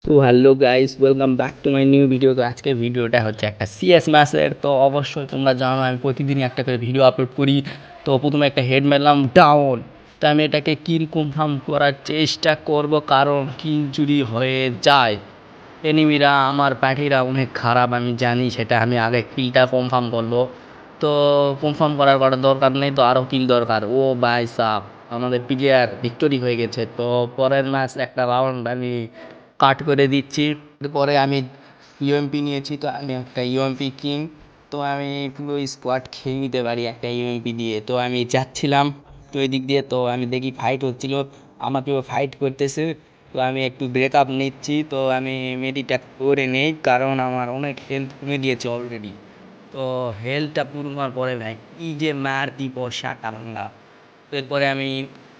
তো hello guys, welcome back to my new video. তো আজকের ভিডিওটা হচ্ছে একটা সিএস ম্যাচের। তো অবশ্যই তোমরা জানো আমি প্রতিদিনই একটা করে ভিডিও আপলোড করি। তো প্রথমে একটা হেড মারলাম ডাউন। তো আমি এটাকে কিল কনফার্ম করার চেষ্টা করব, কারণ কিল যদি হয়ে যায় এনিমিরা আমার পার্টিরা অনেক খারাপ, আমি জানি সেটা। আমি আগে কিলটা কনফার্ম করবো। তো কনফার্ম করার করার দরকার নেই, তো আরও কিল দরকার। ও ভাই সাব, আমাদের প্লেয়ার ভিক্টোরি হয়ে গেছে। তো পরের ম্যাচ একটা রাউন্ড আমি কাট করে দিচ্ছি। পরে আমি ইউএমপি নিয়েছি, তো আমি একটা ইউএমপি কিং। তো আমি পুরো স্কোয়াড খেয়ে নিতে পারি একটা ইউএমপি দিয়ে। তো আমি যাচ্ছিলাম তো এই দিক দিয়ে, তো আমি দেখি ফাইট হচ্ছিল, আমাকেও ফাইট করতেছে। তো আমি একটু ব্রেকআপ নিচ্ছি, তো আমি মেডিটা করে নেই, কারণ আমার অনেক হেলথ কমে দিয়েছে অলরেডি। তো হেলথটা পুরোনোর পরে ভাই কী যে মার দিব শাটা ভাঙা। তো এরপরে আমি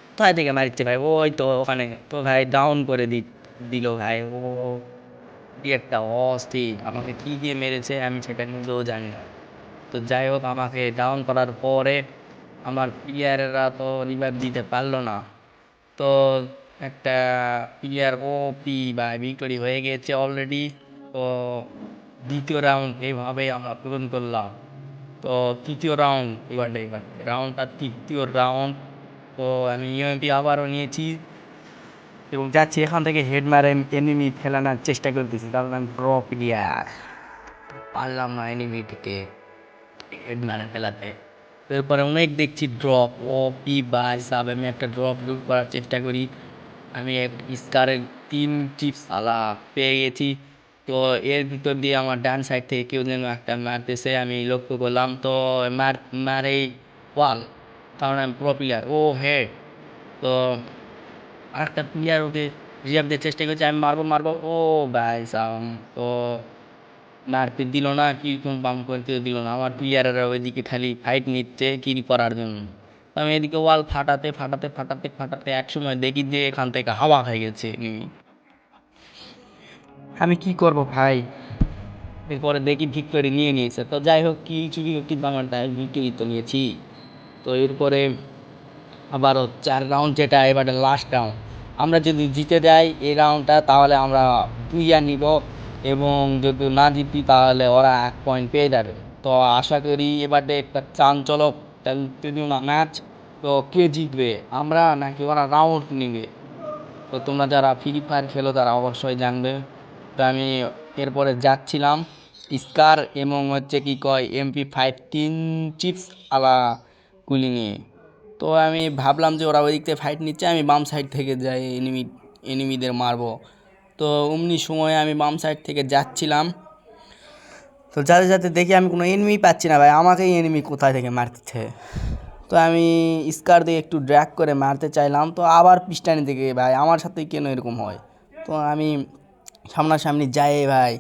কোথায় থেকে মারছে ভাই, ওই তো ওখানে। তো ভাই ডাউন করে দিল ভাই। ও কি একটা অস্থির, আমাকে কী দিয়ে মেরেছে আমি সেটা নিজেও জানি না। তো যাই হোক, আমাকে ডাউন করার পরে আমার প্লেয়ারেরা তো রিভাইভ দিতে পারলো না। তো একটা প্লেয়ার ওপি বা ভিক্টোরি হয়ে গেছে অলরেডি। তো দ্বিতীয় রাউন্ড এইভাবেই আমরা পূরণ করলাম। তো তৃতীয় রাউন্ড, এবার রাউন্ডটা তৃতীয় রাউন্ড। তো আমি ইউএমপি আবারও নিয়েছি এবং যাচ্ছি এখান থেকে হেড মারে এনিমি ফেলানোর চেষ্টা করতেছি, কারণ আমি প্রো প্লেয়ার। পারলাম না এনিমিটিকে হেড মারে ফেলাতে। এরপরে অনেক দেখছি ড্রপ, ও পি বাই সাব। আমি একটা ড্রপ লুট করার চেষ্টা করি। আমি এক স্কারের 3 চিপস আলা পেয়ে গেছি। তো এর ভিতর দিয়ে আমার ডান সাইড থেকে কেউ যেন একটা মারতেছে, আমি লক্ষ্য করলাম। তো মারেই ওয়াল, কারণ আমি প্রো প্লেয়ার। ও হে, তো আরেকটা প্লেয়ার ওকে রিজার্ভ দেওয়ার চেষ্টা করছে, আমি মারবো। ও ভাই সাম, তো মারতে দিল না, কি পাম্প করতে দিল না। আমার প্লেয়াররা ওইদিকে খালি ফাইট নিচ্ছে কিল করার জন্য। আমি এদিকে ওয়াল ফাটাতে একসময় দেখি যে এখান থেকে হাওয়া হয়ে গেছে এনিমি। আমি কি করব ভাই, এরপরে দেখি ভিক্টোরি নিয়ে নিয়েছে। তো যাই হোক, কি চুরি কিন্তু আমার ভিক্টোরি তো নিয়েছি। তো এরপরে আবারও 4 রাউন্ড, যেটা এবারে লাস্ট রাউন্ড। আমরা যদি জিতে যাই এই রাউন্ডটা, তাহলে আমরা ক্লিয়ার নিব, এবং যদি না জিতি তাহলে ওরা 1 পয়েন্ট পেয়ে যাবে। তো আশা করি এবারে একটা চাঞ্চলক না ম্যাচ। তো কে জিতবে, আমরা নাকি ওরা রাউন্ড নেবে? তো তোমরা যারা ফ্রি ফায়ার খেলো তারা অবশ্যই জানবে। তো আমি এরপরে যাচ্ছিলাম স্কার এবং হচ্ছে কি কয় MP5 3 চিপস আলা গুলি নিয়ে। তো আমি ভাবলাম যে ওরা ওই দিক থেকে ফাইট নিচ্ছে, আমি বাম সাইড থেকে যাই এনিমিদের মারবো। তো অমনি সময়ে আমি বাম সাইড থেকে যাচ্ছিলাম। তো যাতে যাতে দেখি আমি কোনো এনিমি পাচ্ছি না ভাই, আমাকেই এনিমি কোথায় থেকে মারতেছে। তো আমি স্কার দিয়ে একটু ড্র্যাগ করে মারতে চাইলাম, তো আবার পিস্টানি থেকে ভাই আমার সাথেই কেন এরকম হয়। তো আমি সামনাসামনি যাই ভাই,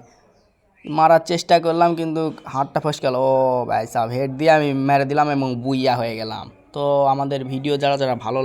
মারার চেষ্টা করলাম, কিন্তু হাতটা ফসকে গেল। ও ভাই সাব, হেড দিয়ে আমি মেরে দিলাম এবং বুইয়া হয়ে গেলাম। তো আমাদের ভিডিও যারা যারা ভালো